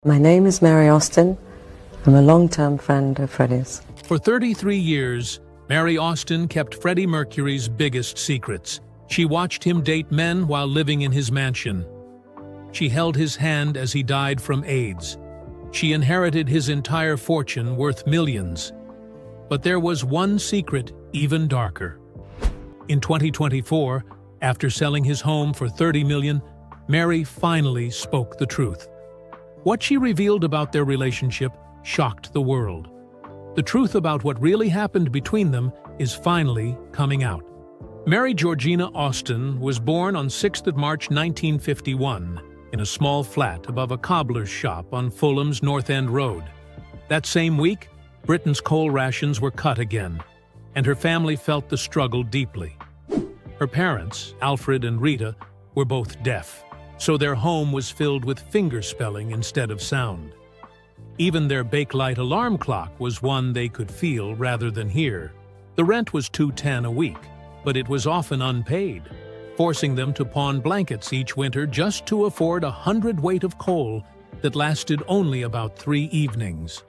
My name is Mary Austin. I'm a long-term friend of Freddie's. For 33 years, Mary Austin kept Freddie Mercury's biggest secrets. She watched him date men while living in his mansion. She held his hand as he died from AIDS. She inherited his entire fortune worth millions. But there was one secret even darker. In 2024, after selling his home for $30 million, Mary finally spoke the truth. What she revealed about their relationship shocked the world. The truth about what really happened between them is finally coming out. Mary Georgina Austin was born on 6th of March 1951 in a small flat above a cobbler's shop on Fulham's North End Road. That same week, Britain's coal rations were cut again, and her family felt the struggle deeply. Her parents, Alfred and Rita, were both deaf, so their home was filled with fingerspelling instead of sound. Even their Bakelite alarm clock was one they could feel rather than hear. The rent was $2.10 a week, but it was often unpaid, forcing them to pawn blankets each winter just to afford a hundredweight of coal that lasted only about 3 evenings.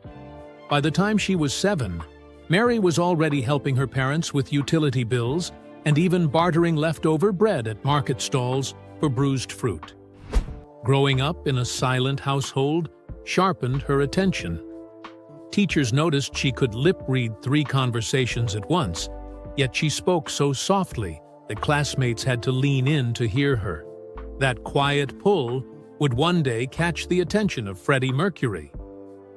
By the time she was 7, Mary was already helping her parents with utility bills and even bartering leftover bread at market stalls for bruised fruit. Growing up in a silent household sharpened her attention. Teachers noticed she could lip-read 3 conversations at once, yet she spoke so softly that classmates had to lean in to hear her. That quiet pull would one day catch the attention of Freddie Mercury.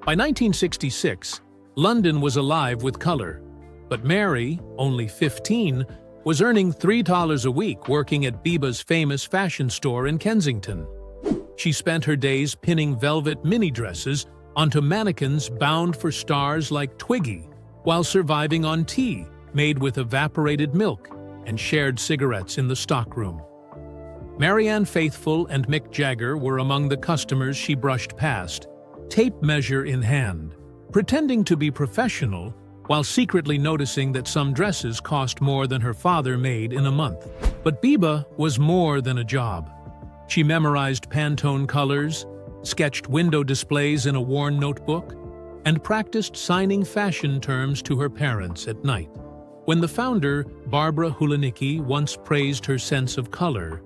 By 1966, London was alive with color, but Mary, only 15, was earning $3 a week working at Biba's famous fashion store in Kensington. She spent her days pinning velvet mini-dresses onto mannequins bound for stars like Twiggy, while surviving on tea made with evaporated milk and shared cigarettes in the stockroom. Marianne Faithfull and Mick Jagger were among the customers she brushed past, tape measure in hand, pretending to be professional while secretly noticing that some dresses cost more than her father made in a month. But Biba was more than a job. She memorized Pantone colors, sketched window displays in a worn notebook, and practiced signing fashion terms to her parents at night. When the founder, Barbara Hulanicki, once praised her sense of color,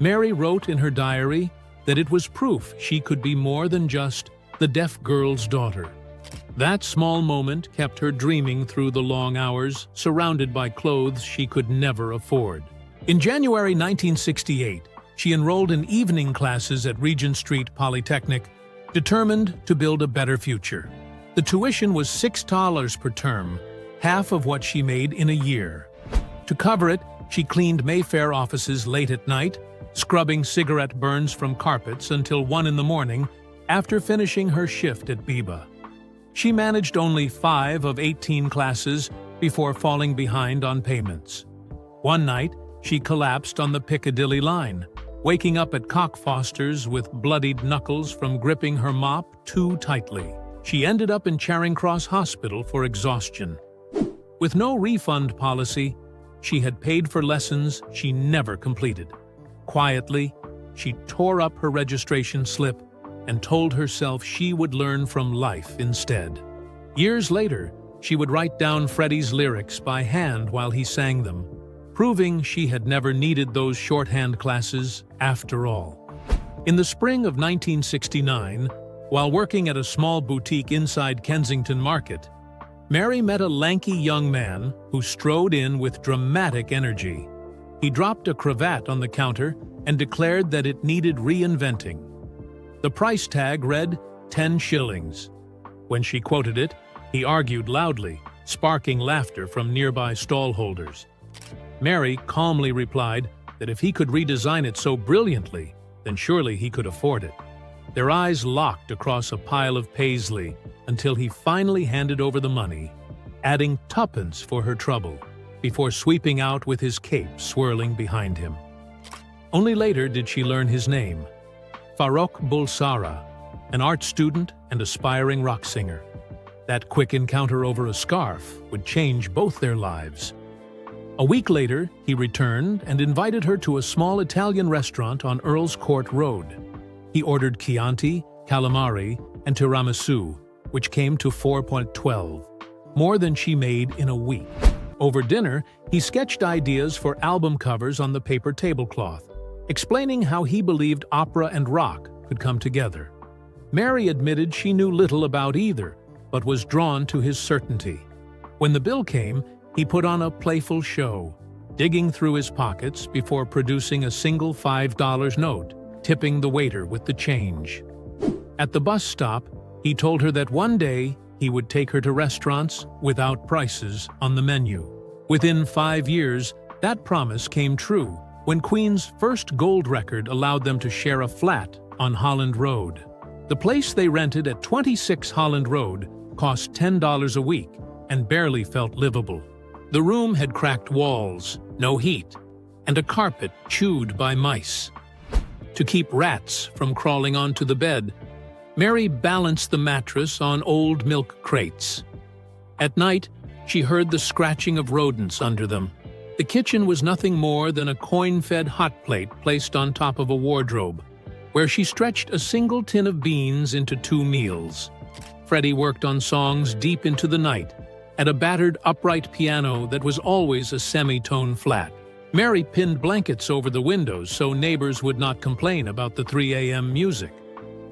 Mary wrote in her diary that it was proof she could be more than just the deaf girl's daughter. That small moment kept her dreaming through the long hours, surrounded by clothes she could never afford. In January 1968, she enrolled in evening classes at Regent Street Polytechnic, determined to build a better future. The tuition was $6 per term, half of what she made in a year. To cover it, she cleaned Mayfair offices late at night, scrubbing cigarette burns from carpets until 1 in the morning after finishing her shift at Biba. She managed only 5 of 18 classes before falling behind on payments. One night, she collapsed on the Piccadilly line, waking up at Cockfosters with bloodied knuckles from gripping her mop too tightly. She ended up in Charing Cross Hospital for exhaustion. With no refund policy, she had paid for lessons she never completed. Quietly, she tore up her registration slip and told herself she would learn from life instead. Years later, she would write down Freddie's lyrics by hand while he sang them, proving she had never needed those shorthand classes after all. In the spring of 1969, while working at a small boutique inside Kensington Market, Mary met a lanky young man who strode in with dramatic energy. He dropped a cravat on the counter and declared that it needed reinventing. The price tag read 10 shillings. When she quoted it, he argued loudly, sparking laughter from nearby stallholders. Mary calmly replied that if he could redesign it so brilliantly, then surely he could afford it. Their eyes locked across a pile of paisley until he finally handed over the money, adding tuppence for her trouble, before sweeping out with his cape swirling behind him. Only later did she learn his name, Farrokh Bulsara, an art student and aspiring rock singer. That quick encounter over a scarf would change both their lives. A week later, he returned and invited her to a small Italian restaurant on Earl's Court Road. He ordered Chianti, calamari, and tiramisu, which came to $4.12, more than she made in a week. Over dinner, he sketched ideas for album covers on the paper tablecloth, explaining how he believed opera and rock could come together. Mary admitted she knew little about either, but was drawn to his certainty. When the bill came, he put on a playful show, digging through his pockets before producing a single $5 note, tipping the waiter with the change. At the bus stop, he told her that one day he would take her to restaurants without prices on the menu. Within 5 years, that promise came true when Queen's first gold record allowed them to share a flat on Holland Road. The place they rented at 26 Holland Road cost $10 a week and barely felt livable. The room had cracked walls, no heat, and a carpet chewed by mice. To keep rats from crawling onto the bed, Mary balanced the mattress on old milk crates. At night, she heard the scratching of rodents under them. The kitchen was nothing more than a coin-fed hot plate placed on top of a wardrobe, where she stretched a single tin of beans into 2 meals. Freddie worked on songs deep into the night, at a battered upright piano that was always a semitone flat. Mary pinned blankets over the windows so neighbors would not complain about the 3 a.m. music.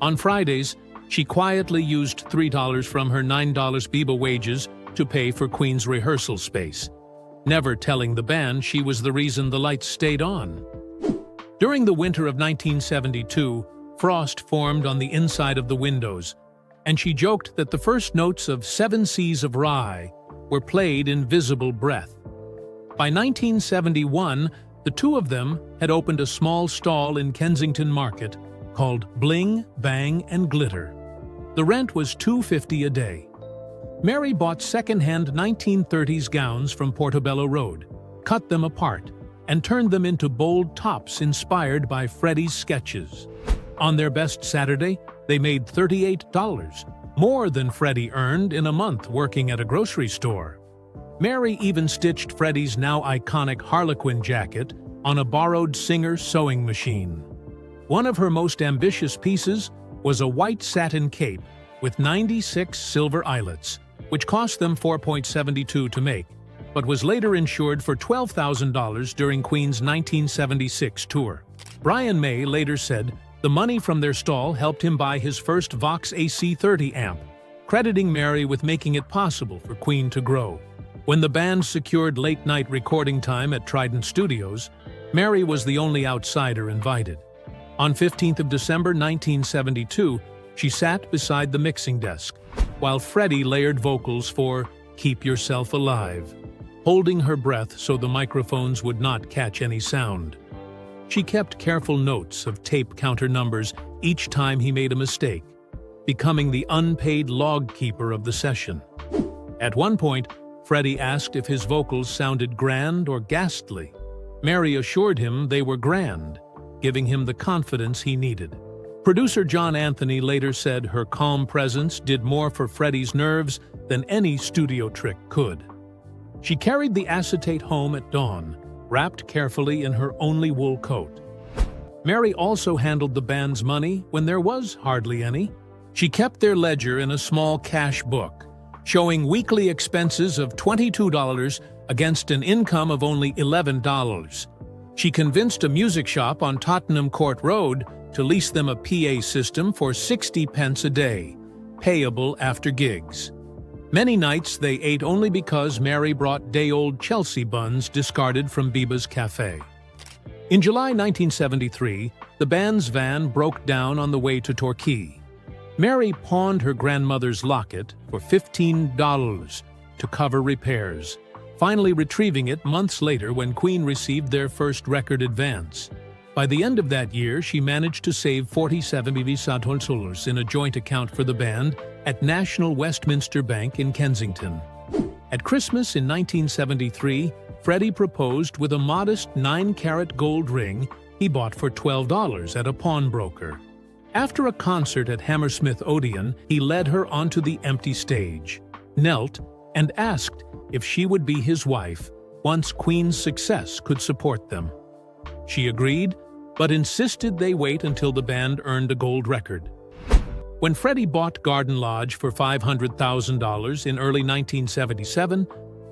On Fridays, she quietly used $3 from her $9 BIBA wages to pay for Queen's rehearsal space, never telling the band she was the reason the lights stayed on. During the winter of 1972, frost formed on the inside of the windows, and she joked that the first notes of 7 Seas of Rye were played in visible breath. By 1971, the two of them had opened a small stall in Kensington Market called Bling, Bang, and Glitter. The rent was $2.50 a day. Mary bought second-hand 1930s gowns from Portobello Road, cut them apart, and turned them into bold tops inspired by Freddie's sketches. On their best Saturday, they made $38, more than Freddie earned in a month working at a grocery store. Mary even stitched Freddie's now iconic Harlequin jacket on a borrowed Singer sewing machine. One of her most ambitious pieces was a white satin cape with 96 silver eyelets, which cost them $4.72 to make, but was later insured for $12,000 during Queen's 1976 tour. Brian May later said the money from their stall helped him buy his first Vox AC30 amp, crediting Mary with making it possible for Queen to grow. When the band secured late-night recording time at Trident Studios, Mary was the only outsider invited. On 15th of December 1972, she sat beside the mixing desk, while Freddie layered vocals for Keep Yourself Alive, holding her breath so the microphones would not catch any sound. She kept careful notes of tape counter numbers each time he made a mistake, becoming the unpaid log keeper of the session. At one point, Freddie asked if his vocals sounded grand or ghastly. Mary assured him they were grand, giving him the confidence he needed. Producer John Anthony later said her calm presence did more for Freddie's nerves than any studio trick could. She carried the acetate home at dawn, wrapped carefully in her only wool coat. Mary also handled the band's money when there was hardly any. She kept their ledger in a small cash book, showing weekly expenses of $22 against an income of only $11. She convinced a music shop on Tottenham Court Road to lease them a PA system for 60 pence a day, payable after gigs. Many nights they ate only because Mary brought day-old Chelsea buns discarded from Biba's cafe. In July 1973, the band's van broke down on the way to Torquay. Mary pawned her grandmother's locket for $15 to cover repairs, finally retrieving it months later when Queen received their first record advance. By the end of that year, she managed to save $47,000 in a joint account for the band at National Westminster Bank in Kensington. At Christmas in 1973, Freddie proposed with a modest 9-carat gold ring he bought for $12 at a pawnbroker. After a concert at Hammersmith Odeon, he led her onto the empty stage, knelt, and asked if she would be his wife once Queen's success could support them. She agreed, but insisted they wait until the band earned a gold record. When Freddie bought Garden Lodge for $500,000 in early 1977,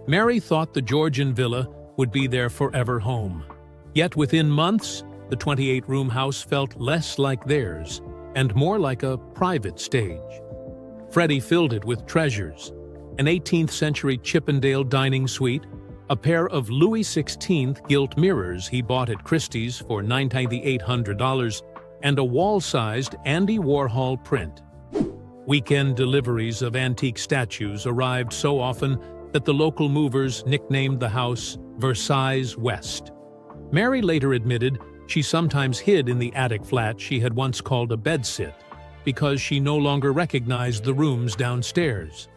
Mary thought the Georgian villa would be their forever home. Yet within months, the 28-room house felt less like theirs and more like a private stage. Freddie filled it with treasures: an 18th-century Chippendale dining suite, a pair of Louis XVI gilt mirrors he bought at Christie's for $9,800, and a wall-sized Andy Warhol print. Weekend deliveries of antique statues arrived so often that the local movers nicknamed the house Versailles West. Mary later admitted she sometimes hid in the attic flat she had once called a bedsit because she no longer recognized the rooms downstairs.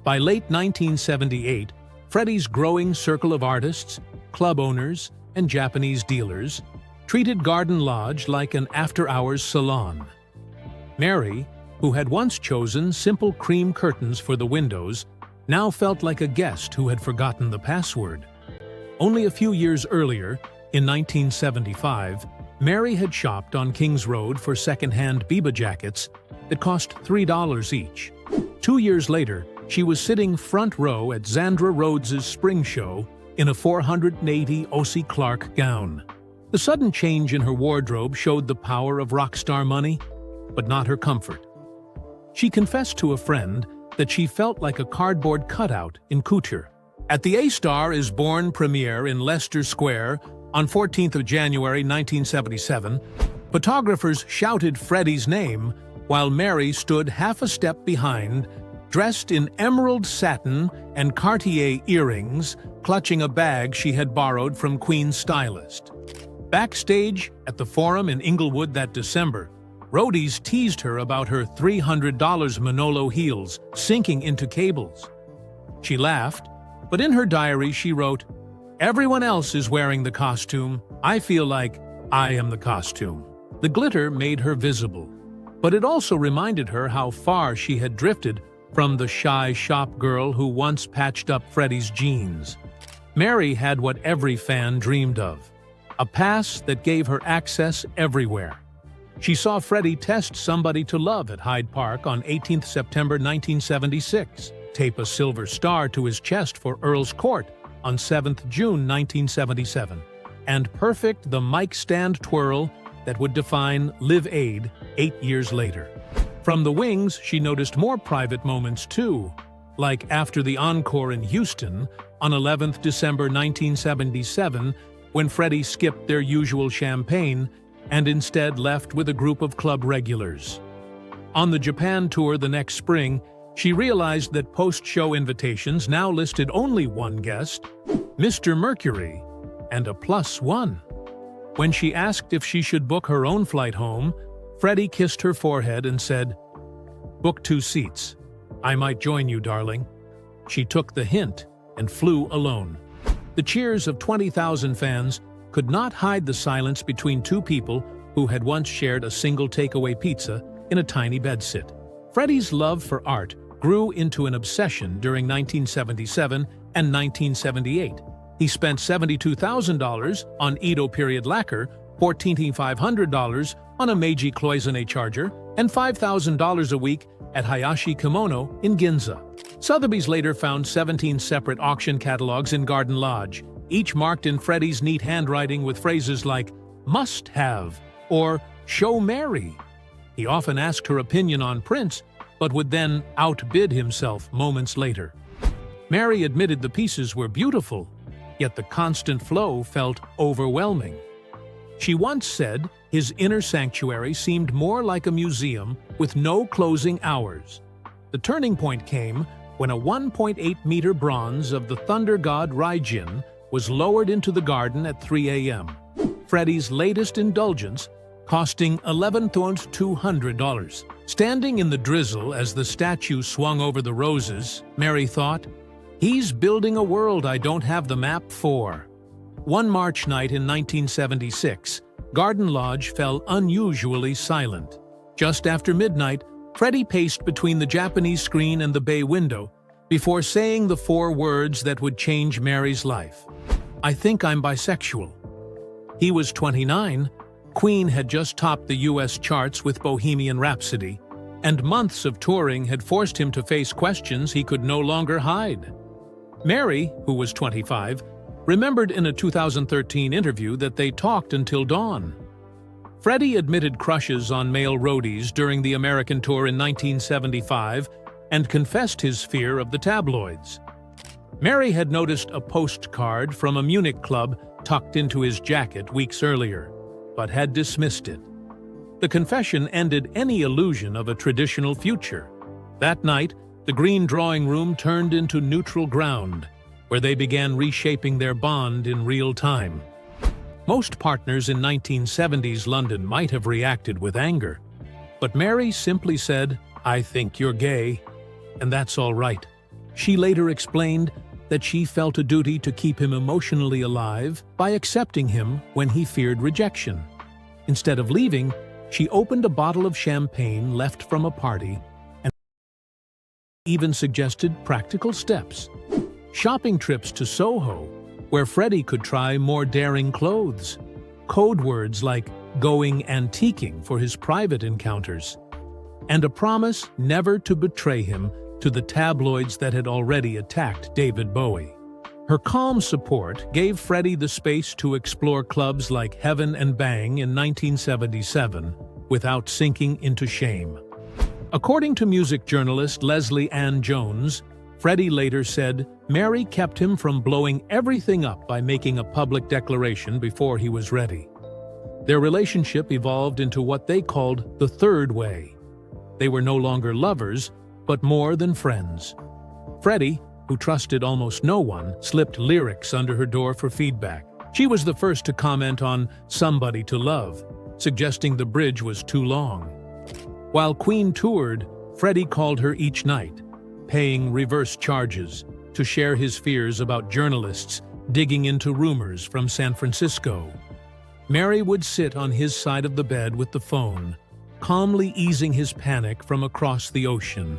By late 1978, Freddie's growing circle of artists, club owners, and Japanese dealers treated Garden Lodge like an after-hours salon. Mary, who had once chosen simple cream curtains for the windows, now felt like a guest who had forgotten the password. Only a few years earlier, in 1975, Mary had shopped on Kings Road for second-hand Biba jackets that cost $3 each. 2 years later, she was sitting front row at Zandra Rhodes's spring show in a $480 O.C. Clark gown. The sudden change in her wardrobe showed the power of rock star money, but not her comfort. She confessed to a friend that she felt like a cardboard cutout in couture. At the A Star is Born premiere in Leicester Square on 14th of January 1977, photographers shouted Freddie's name while Mary stood half a step behind, dressed in emerald satin and Cartier earrings, clutching a bag she had borrowed from Queen's stylist. Backstage at the Forum in Inglewood that December, roadies teased her about her $300 Manolo heels sinking into cables. She laughed, but in her diary she wrote, "Everyone else is wearing the costume. I feel like I am the costume." The glitter made her visible, but it also reminded her how far she had drifted from the shy shop girl who once patched up Freddie's jeans. Mary had what every fan dreamed of: a pass that gave her access everywhere. She saw Freddie test Somebody to Love at Hyde Park on 18th September 1976, tape a silver star to his chest for Earl's Court on 7th June 1977, and perfect the mic stand twirl that would define Live Aid 8 years later. From the wings, she noticed more private moments too, like after the encore in Houston on 11th December 1977, when Freddie skipped their usual champagne and instead left with a group of club regulars. On the Japan tour the next spring, she realized that post-show invitations now listed only one guest, Mr. Mercury, and a +1. When she asked if she should book her own flight home, Freddie kissed her forehead and said, "Book 2 seats. I might join you, darling." She took the hint and flew alone. The cheers of 20,000 fans could not hide the silence between two people who had once shared a single takeaway pizza in a tiny bedsit. Freddie's love for art grew into an obsession during 1977 and 1978. He spent $72,000 on Edo period lacquer, $14,500 on a Meiji cloisonné charger, and $5,000 a week at Hayashi Kimono in Ginza. Sotheby's later found 17 separate auction catalogs in Garden Lodge, each marked in Freddie's neat handwriting with phrases like "must have" or "show Mary." He often asked her opinion on prints, but would then outbid himself moments later. Mary admitted the pieces were beautiful, yet the constant flow felt overwhelming. She once said his inner sanctuary seemed more like a museum with no closing hours. The turning point came when a 1.8-meter bronze of the thunder god Raijin was lowered into the garden at 3 a.m. Freddie's latest indulgence, costing $11,200. Standing in the drizzle as the statue swung over the roses, Mary thought, "He's building a world I don't have the map for." One March night in 1976, Garden Lodge fell unusually silent. Just after midnight, Freddie paced between the Japanese screen and the bay window before saying the 4 words that would change Mary's life: "I think I'm bisexual." He was 29, Queen had just topped the U.S. charts with Bohemian Rhapsody, and months of touring had forced him to face questions he could no longer hide. Mary, who was 25, remembered in a 2013 interview that they talked until dawn. Freddie admitted crushes on male roadies during the American tour in 1975 and confessed his fear of the tabloids. Mary had noticed a postcard from a Munich club tucked into his jacket weeks earlier, but had dismissed it. The confession ended any illusion of a traditional future. That night, the green drawing room turned into neutral ground, where they began reshaping their bond in real time. Most partners in 1970s London might have reacted with anger, but Mary simply said, "I think you're gay, and that's all right." She later explained that she felt a duty to keep him emotionally alive by accepting him when he feared rejection. Instead of leaving, she opened a bottle of champagne left from a party and even suggested practical steps. Shopping trips to Soho, where Freddie could try more daring clothes. Code words like going antiquing for his private encounters. And a promise never to betray him to the tabloids that had already attacked David Bowie. Her calm support gave Freddie the space to explore clubs like Heaven and Bang in 1977 without sinking into shame. According to music journalist Leslie Ann Jones, Freddie later said Mary kept him from blowing everything up by making a public declaration before he was ready. Their relationship evolved into what they called the third way. They were no longer lovers, but more than friends. Freddie, who trusted almost no one, slipped lyrics under her door for feedback. She was the first to comment on Somebody to Love, suggesting the bridge was too long. While Queen toured, Freddie called her each night, paying reverse charges to share his fears about journalists digging into rumors from San Francisco. Mary would sit on his side of the bed with the phone, calmly easing his panic from across the ocean.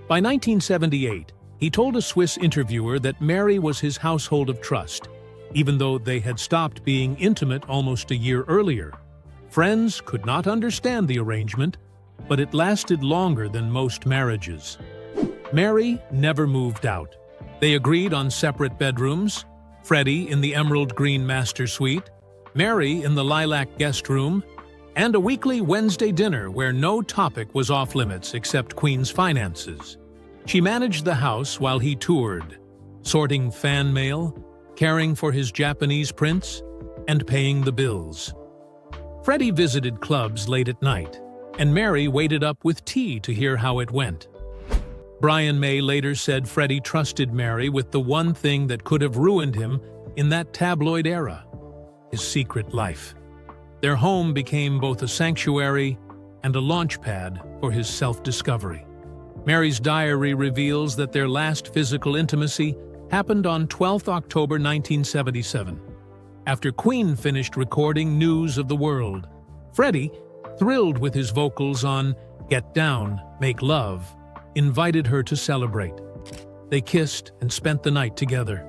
By 1978, he told a Swiss interviewer that Mary was his household of trust, even though they had stopped being intimate almost a year earlier. Friends could not understand the arrangement, but it lasted longer than most marriages. Mary never moved out. They agreed on separate bedrooms, Freddie in the emerald green master suite, Mary in the lilac guest room, and a weekly Wednesday dinner where no topic was off-limits except Queen's finances. She managed the house while he toured, sorting fan mail, caring for his Japanese prince, and paying the bills. Freddie visited clubs late at night, and Mary waited up with tea to hear how it went. Brian May later said Freddie trusted Mary with the one thing that could have ruined him in that tabloid era: his secret life. Their home became both a sanctuary and a launchpad for his self-discovery. Mary's diary reveals that their last physical intimacy happened on 12 October 1977. After Queen finished recording News of the World, Freddie, thrilled with his vocals on Get Down, Make Love, invited her to celebrate. They kissed and spent the night together.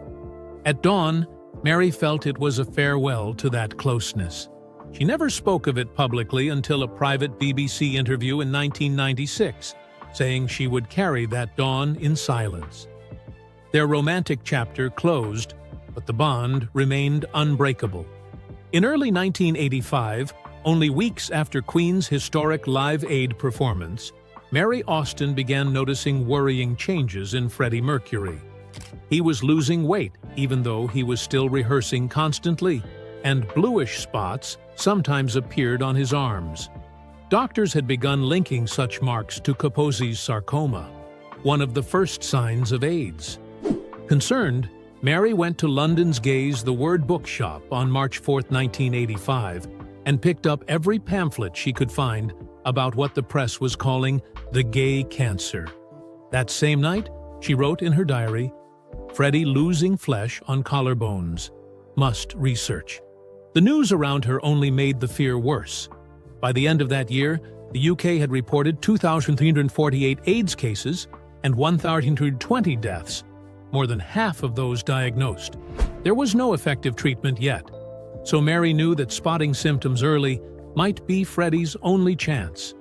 At dawn, Mary felt it was a farewell to that closeness. She never spoke of it publicly until a private BBC interview in 1996, saying she would carry that dawn in silence. Their romantic chapter closed, but the bond remained unbreakable. In early 1985, only weeks after Queen's historic Live Aid performance, Mary Austin began noticing worrying changes in Freddie Mercury. He was losing weight, even though he was still rehearsing constantly, and bluish spots sometimes appeared on his arms. Doctors had begun linking such marks to Kaposi's sarcoma, one of the first signs of AIDS. Concerned, Mary went to London's Gay's The Word bookshop on March 4, 1985, and picked up every pamphlet she could find about what the press was calling the gay cancer. That same night, she wrote in her diary, "Freddie losing flesh on collarbones. Must research." The news around her only made the fear worse. By the end of that year, the UK had reported 2,348 AIDS cases and 1,320 deaths, more than half of those diagnosed. There was no effective treatment yet, so Mary knew that spotting symptoms early might be Freddie's only chance.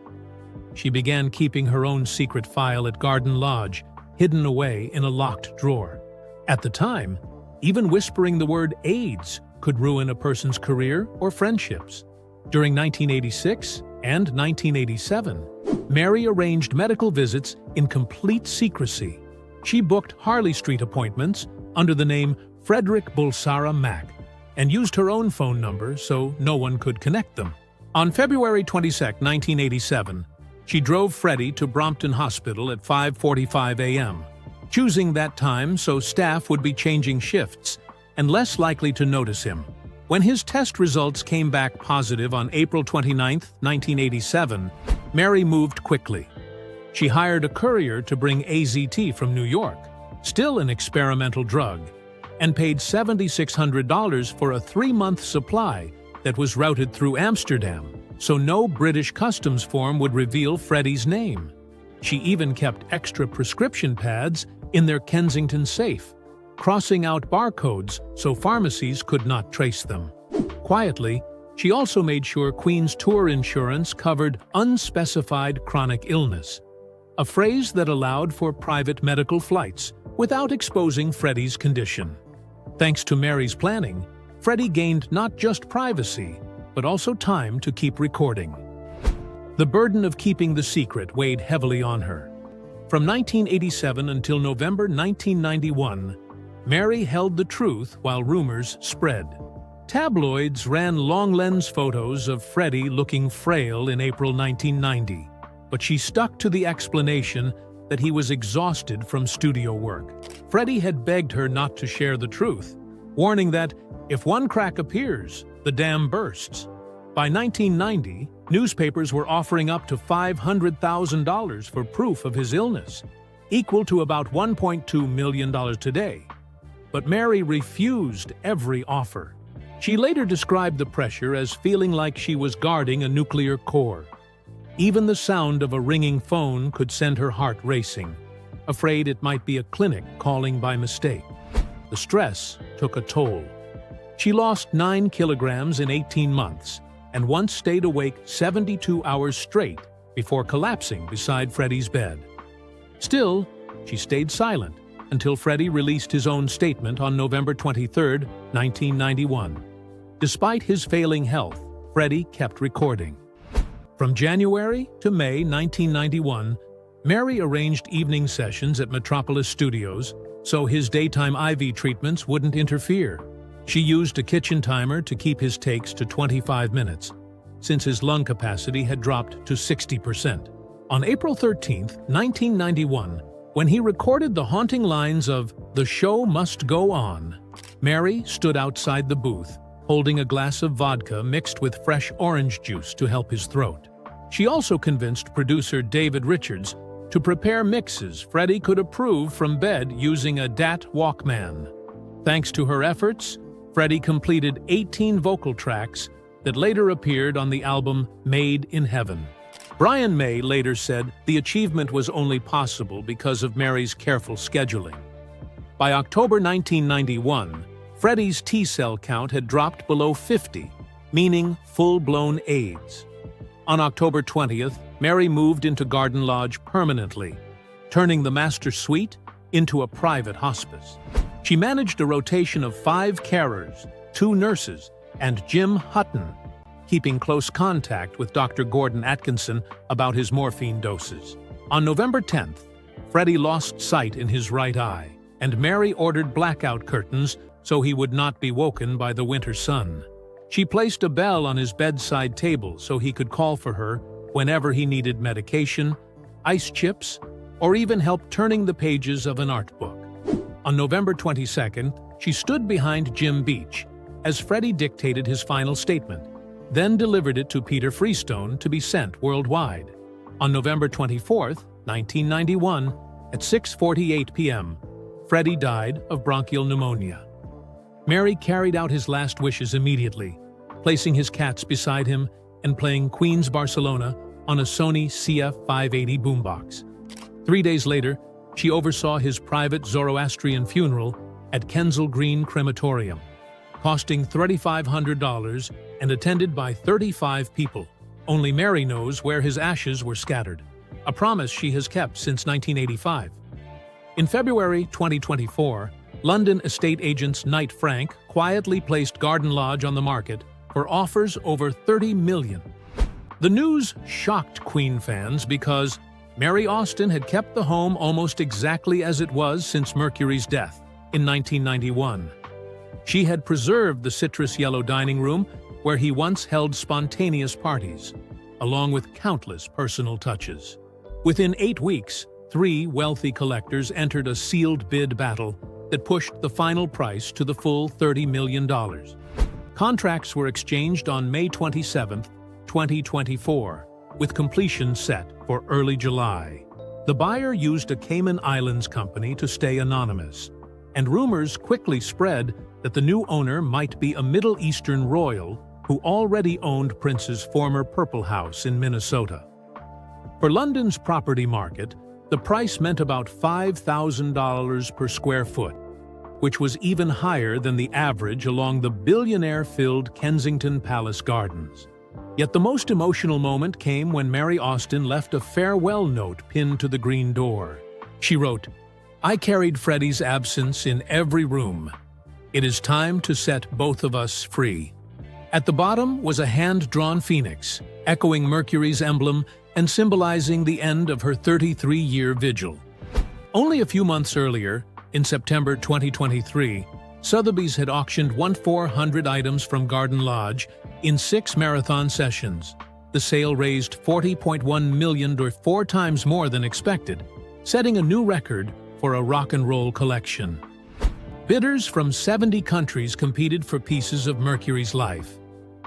she began keeping her own secret file at Garden Lodge, hidden away in a locked drawer. At the time, even whispering the word AIDS could ruin a person's career or friendships. During 1986 and 1987, Mary arranged medical visits in complete secrecy. She booked Harley Street appointments under the name Frederick Bulsara Mack and used her own phone number so no one could connect them. On February 22, 1987, she drove Freddie to Brompton Hospital at 5:45 a.m., choosing that time so staff would be changing shifts and less likely to notice him. When his test results came back positive on April 29, 1987, Mary moved quickly. She hired a courier to bring AZT from New York, still an experimental drug, and paid $7,600 for a 3-month supply that was routed through Amsterdam, so no British customs form would reveal Freddie's name. She even kept extra prescription pads in their Kensington safe, crossing out barcodes so pharmacies could not trace them. Quietly, she also made sure Queen's tour insurance covered unspecified chronic illness, a phrase that allowed for private medical flights without exposing Freddie's condition. Thanks to Mary's planning, Freddie gained not just privacy, but also time to keep recording. The burden of keeping the secret weighed heavily on her. From 1987 until November 1991, Mary held the truth while rumors spread. Tabloids ran long-lens photos of Freddie looking frail in April 1990, but she stuck to the explanation that he was exhausted from studio work. Freddie had begged her not to share the truth, warning that if one crack appears, the dam bursts. By 1990, newspapers were offering up to $500,000 for proof of his illness, equal to about $1.2 million today. But Mary refused every offer. She later described the pressure as feeling like she was guarding a nuclear core. Even the sound of a ringing phone could send her heart racing, afraid it might be a clinic calling by mistake. The stress took a toll. She lost 9 kilograms in 18 months and once stayed awake 72 hours straight before collapsing beside Freddie's bed. Still, she stayed silent until Freddie released his own statement on November 23, 1991. Despite his failing health, Freddie kept recording. From January to May 1991, Mary arranged evening sessions at Metropolis Studios so his daytime IV treatments wouldn't interfere. She used a kitchen timer to keep his takes to 25 minutes, since his lung capacity had dropped to 60%. On April 13, 1991, when he recorded the haunting lines of "The Show Must Go On," Mary stood outside the booth, holding a glass of vodka mixed with fresh orange juice to help his throat. She also convinced producer David Richards to prepare mixes Freddie could approve from bed using a DAT Walkman. Thanks to her efforts, Freddie completed 18 vocal tracks that later appeared on the album Made in Heaven. Brian May later said the achievement was only possible because of Mary's careful scheduling. By October 1991, Freddie's T-cell count had dropped below 50, meaning full-blown AIDS. On October 20th, Mary moved into Garden Lodge permanently, turning the master suite into a private hospice. She managed a rotation of 5 carers, 2 nurses, and Jim Hutton, keeping close contact with Dr. Gordon Atkinson about his morphine doses. On November 10th, Freddie lost sight in his right eye, and Mary ordered blackout curtains so he would not be woken by the winter sun. She placed a bell on his bedside table so he could call for her whenever he needed medication, ice chips, or even help turning the pages of an art book. On November 22nd, she stood behind Jim Beach as Freddie dictated his final statement, then delivered it to Peter Freestone to be sent worldwide. On November 24, 1991, at 6:48 p.m., Freddie died of bronchial pneumonia. Mary carried out his last wishes immediately, placing his cats beside him and playing Queen's Barcelona on a Sony CF580 boombox. 3 days later, she oversaw his private Zoroastrian funeral at Kensal Green Crematorium, costing $3,500 and attended by 35 people. Only Mary knows where his ashes were scattered, a promise she has kept since 1985. In February 2024, London estate agents Knight Frank quietly placed Garden Lodge on the market for offers over $30 million. The news shocked Queen fans because Mary Austin had kept the home almost exactly as it was since Mercury's death in 1991. She had preserved the citrus yellow dining room where he once held spontaneous parties, along with countless personal touches. Within 8 weeks, 3 wealthy collectors entered a sealed bid battle that pushed the final price to the full $30 million. Contracts were exchanged on May 27, 2024, with completion set for early July. The buyer used a Cayman Islands company to stay anonymous, and rumors quickly spread that the new owner might be a Middle Eastern royal who already owned Prince's former Purple House in Minnesota. For London's property market, the price meant about $5,000 per square foot, which was even higher than the average along the billionaire-filled Kensington Palace Gardens. Yet the most emotional moment came when Mary Austin left a farewell note pinned to the green door. She wrote, "I carried Freddie's absence in every room. It is time to set both of us free." At the bottom was a hand-drawn phoenix, echoing Mercury's emblem and symbolizing the end of her 33-year vigil. Only a few months earlier, in September 2023, Sotheby's had auctioned 1,400 items from Garden Lodge in 6 marathon sessions. The sale raised $40.1 million, or 4 times more than expected, setting a new record for a rock and roll collection. Bidders from 70 countries competed for pieces of Mercury's life.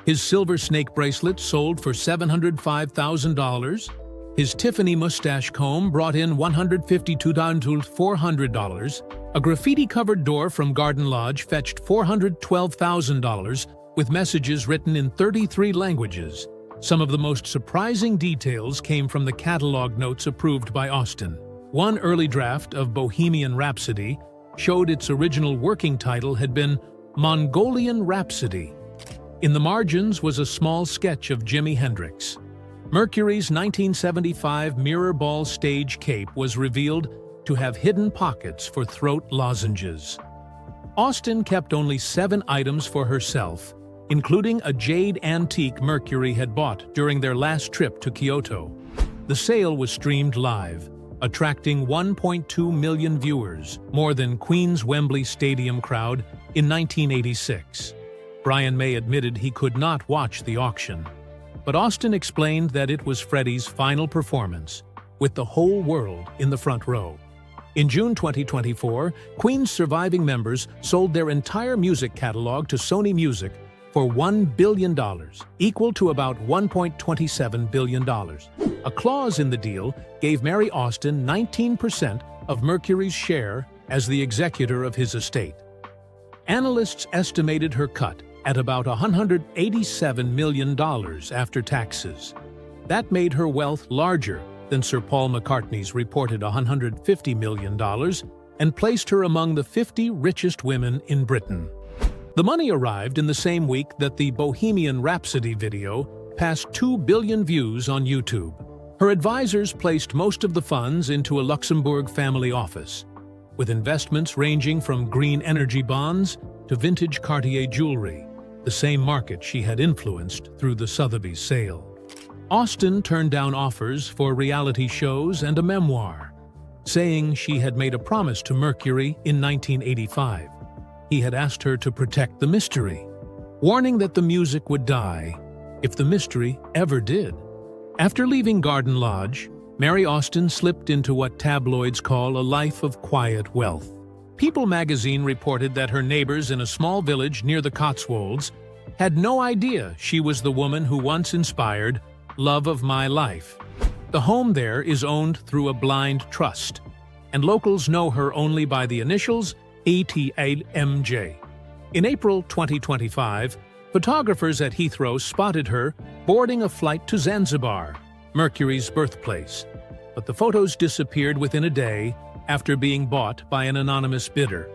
His silver snake bracelet sold for $705,000. His Tiffany mustache comb brought in $152 to $400. A graffiti-covered door from Garden Lodge fetched $412,000 with messages written in 33 languages. Some of the most surprising details came from the catalog notes approved by Austin. One early draft of Bohemian Rhapsody showed its original working title had been Mongolian Rhapsody. In the margins was a small sketch of Jimi Hendrix. Mercury's 1975 mirror ball stage cape was revealed to have hidden pockets for throat lozenges. Austin kept only 7 items for herself, including a jade antique Mercury had bought during their last trip to Kyoto. The sale was streamed live, attracting 1.2 million viewers, more than Queen's Wembley Stadium crowd in 1986. Brian May admitted he could not watch the auction, but Austin explained that it was Freddie's final performance, with the whole world in the front row. In June 2024, Queen's surviving members sold their entire music catalog to Sony Music for $1 billion, equal to about $1.27 billion. A clause in the deal gave Mary Austin 19% of Mercury's share as the executor of his estate. Analysts estimated her cut at about $187 million after taxes. That made her wealth larger than Sir Paul McCartney's reported $150 million and placed her among the 50 richest women in Britain. The money arrived in the same week that the Bohemian Rhapsody video passed 2 billion views on YouTube. Her advisors placed most of the funds into a Luxembourg family office, with investments ranging from green energy bonds to vintage Cartier jewelry, the same market she had influenced through the Sotheby's sale. Austin turned down offers for reality shows and a memoir, saying she had made a promise to Mercury in 1985. He had asked her to protect the mystery, warning that the music would die if the mystery ever did. After leaving Garden Lodge, Mary Austin slipped into what tabloids call a life of quiet wealth. People magazine reported that her neighbors in a small village near the Cotswolds had no idea she was the woman who once inspired Love of My Life. The home there is owned through a blind trust, and locals know her only by the initials ATLMJ. In April 2025, photographers at Heathrow spotted her boarding a flight to Zanzibar, Mercury's birthplace, but the photos disappeared within a day after being bought by an anonymous bidder.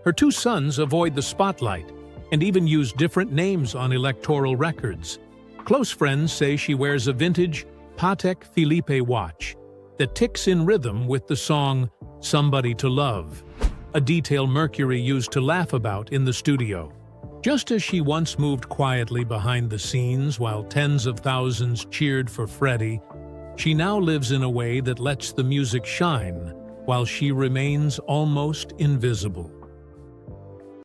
Her 2 sons avoid the spotlight and even use different names on electoral records, Close friends say she wears a vintage Patek Philippe watch that ticks in rhythm with the song Somebody to Love, a detail Mercury used to laugh about in the studio. Just as she once moved quietly behind the scenes while tens of thousands cheered for Freddie, she now lives in a way that lets the music shine while she remains almost invisible.